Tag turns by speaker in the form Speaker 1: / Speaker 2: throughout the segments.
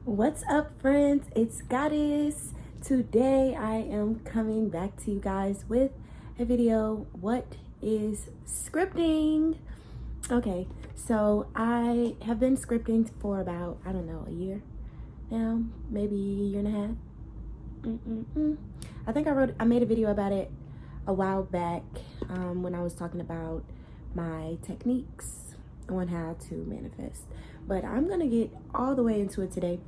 Speaker 1: What's up, friends? It's Goddess. Today I am coming back to you guys with a video. What is scripting? Okay, so I have been scripting for about, I don't know, a year now, maybe a year and a half. I think I made a video about it a while back when I was talking about my techniques on how to manifest. But I'm gonna get all the way into it today.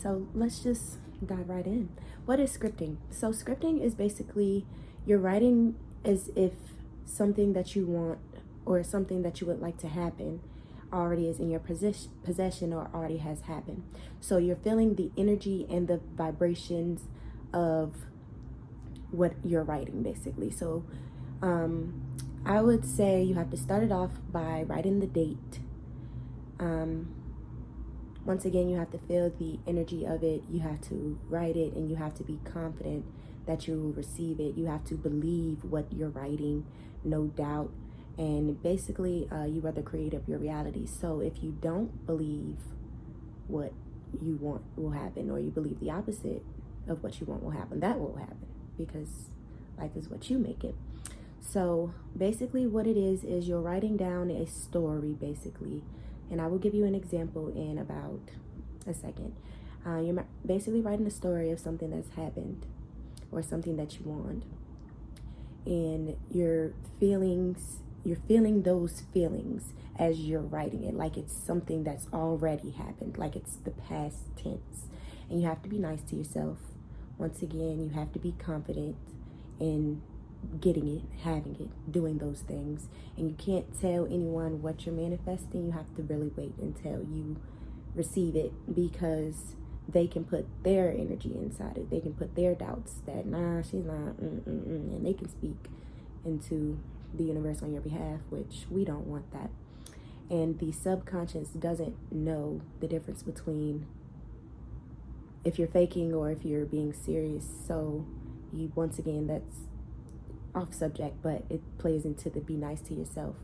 Speaker 1: So let's just dive right in. What is scripting? So scripting is basically you're writing as if something that you want or something that you would like to happen already is in your possession or already has happened. So you're feeling the energy and the vibrations of what you're writing, basically. So I would say you have to start it off by writing the date. Once again, you have to feel the energy of it. You have to write it, and you have to be confident that you will receive it. You have to believe what you're writing, no doubt. And basically, you are the creator of your reality. So if you don't believe what you want will happen, or you believe the opposite of what you want will happen, that will happen, because life is what you make it. So basically what it is you're writing down a story, basically, and I will give you an example in about a second. You're basically writing a story of something that's happened or something that you want, and you're feeling those feelings as you're writing it, like it's something that's already happened, like it's the past tense. And you have to be nice to yourself. Once again, you have to be confident in getting it, having it, doing those things. And you can't tell anyone what you're manifesting. You have to really wait until you receive it, because they can put their energy inside it. They can put their doubts that, nah, she's not, and they can speak into the universe on your behalf, which we don't want that. And the subconscious doesn't know the difference between if you're faking or if you're being serious. So you, once again, that's off subject, but it plays into the be nice to yourself.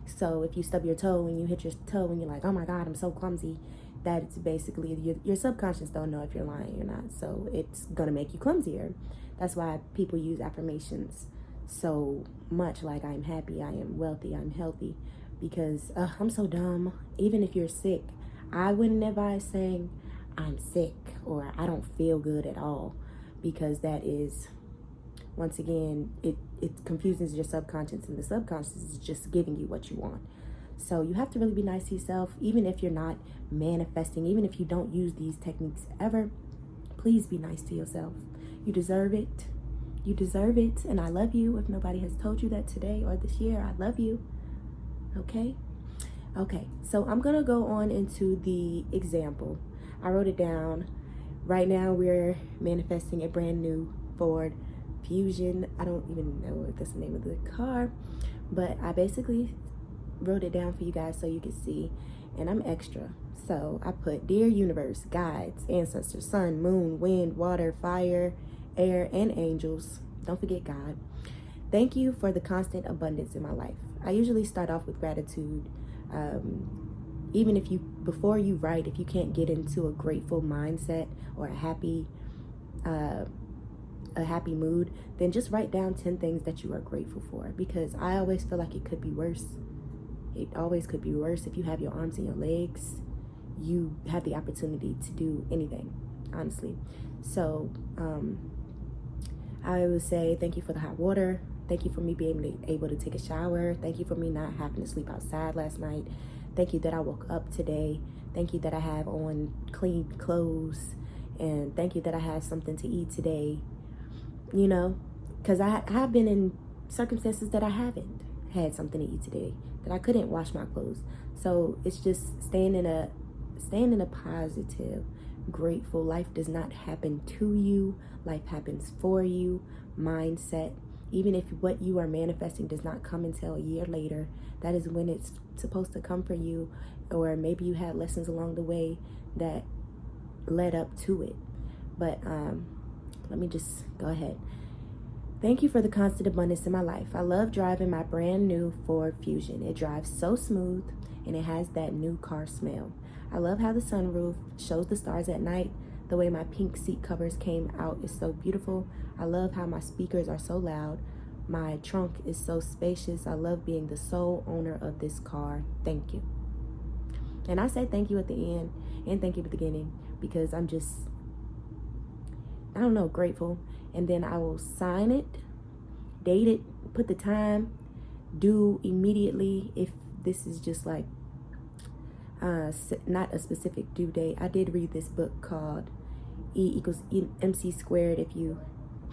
Speaker 1: So if you stub your toe and you hit your toe and you're like, oh my God, I'm so clumsy, that's basically your subconscious don't know if you're lying or not. So it's gonna make you clumsier. That's why people use affirmations so much, like I'm happy, I am wealthy, I'm healthy, because I'm so dumb. Even if you're sick, I wouldn't advise saying I'm sick or I don't feel good at all, because that is, once again, it confuses your subconscious, and the subconscious is just giving you what you want. So you have to really be nice to yourself, even if you're not manifesting, even if you don't use these techniques ever. Please be nice to yourself. You deserve it. You deserve it, and I love you. If nobody has told you that today or this year, I love you. Okay? Okay, so I'm gonna go on into the example. I wrote it down. Right now we're manifesting a brand new Ford Fusion. I don't even know if that's the name of the car, but I basically wrote it down for you guys so you can see, and I'm extra. So I put, dear universe, guides, ancestors, sun, moon, wind, water, fire, air, and angels. Don't forget God. Thank you for the constant abundance in my life. I usually start off with gratitude. Even if you, before you write, if you can't get into a grateful mindset or a happy mood, then just write down 10 things that you are grateful for, because I always feel like it could be worse. It always could be worse. If you have your arms and your legs, you have the opportunity to do anything, honestly. So I would say thank you for the hot water. Thank you for me being able to take a shower. Thank you for me not having to sleep outside last night. Thank you that I woke up today. Thank you that I have on clean clothes. And thank you that I have something to eat today. You know, because I have been in circumstances that I haven't had something to eat today, that I couldn't wash my clothes. So it's just staying in a positive, grateful, life does not happen to you, life happens for you mindset. Even if what you are manifesting does not come until a year later, that is when it's supposed to come for you. Or maybe you had lessons along the way that led up to it. But let me just go ahead. Thank you for the constant abundance in my life. I love driving my brand new Ford Fusion. It drives so smooth, and it has that new car smell. I love how the sunroof shows the stars at night. The way my pink seat covers came out is so beautiful. I love how my speakers are so loud. My trunk is so spacious. I love being the sole owner of this car. Thank you. And I say thank you at the end and thank you at the beginning because I'm just, I don't know, grateful. And then I will sign it, date it, put the time, due immediately if this is just like not a specific due date. I did read this book called E=MC squared. If you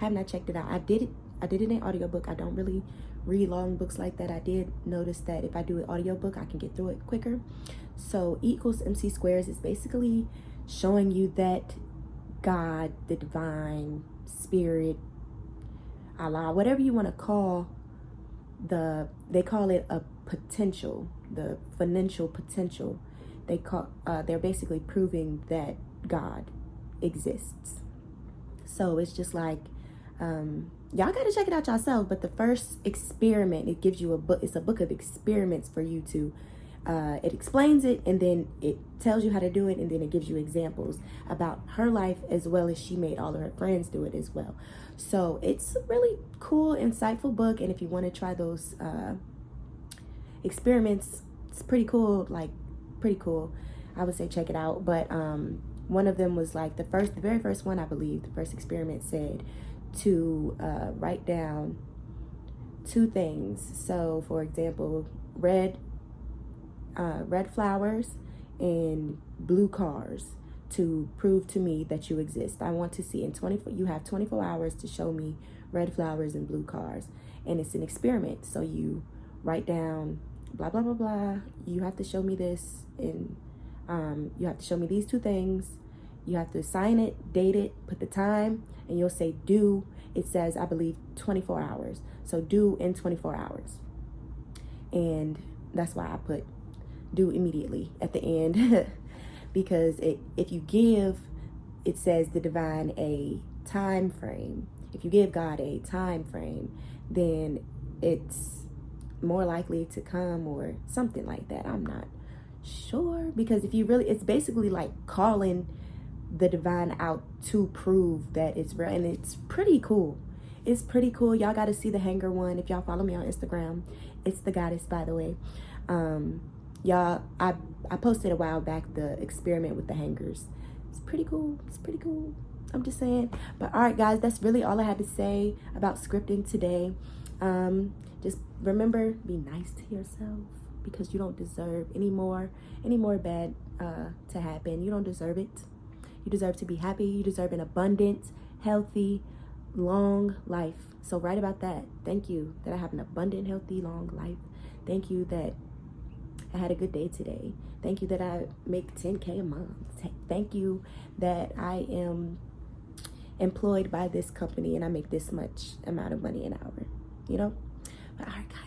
Speaker 1: have not checked it out, I did it in audiobook. I don't really read long books like that. I did notice that if I do an audiobook, I can get through it quicker. So E=MC squares is basically showing you that God, the divine, spirit, Allah, whatever you want to call they call it a potential, the financial potential. They're basically proving that God exists. So it's just like, y'all got to check it out yourself. But the first experiment, it gives you a book. It's a book of experiments for you to, it explains it and then it tells you how to do it. And then it gives you examples about her life as well as she made all of her friends do it as well. So it's a really cool, insightful book. And if you want to try those experiments, it's pretty cool, pretty cool. I would say check it out. But one of them was like the very first one, I believe, the first experiment said to write down 2 things. So for example, red flowers and blue cars to prove to me that you exist. I want to see you have 24 hours to show me red flowers and blue cars. And it's an experiment. So you write down blah, blah, blah, blah. You have to show me this. And you have to show me these 2 things. You have to sign it, date it, put the time, and you'll say due. It says, I believe, 24 hours. So due in 24 hours. And that's why I put due immediately at the end. Because if you give, it says the divine a time frame. If you give God a time frame, then it's more likely to come or something like that. I'm not sure, because if you really, it's basically like calling the divine out to prove that it's real. And it's pretty cool. It's pretty cool. Y'all got to see the hanger one. If y'all follow me on Instagram, it's TheGoddess, by the way. Y'all, I posted a while back the experiment with the hangers. It's pretty cool. It's pretty cool. I'm just saying. But all right, guys, that's really all I had to say about scripting today. Just remember, be nice to yourself, because you don't deserve any more bad to happen. You don't deserve it. You deserve to be happy. You deserve an abundant, healthy, long life. So write about that. Thank you that I have an abundant, healthy, long life. Thank you that I had a good day today. Thank you that I make 10K a month. Thank you that I am employed by this company and I make this much amount of money an hour, you know? But all right, guys.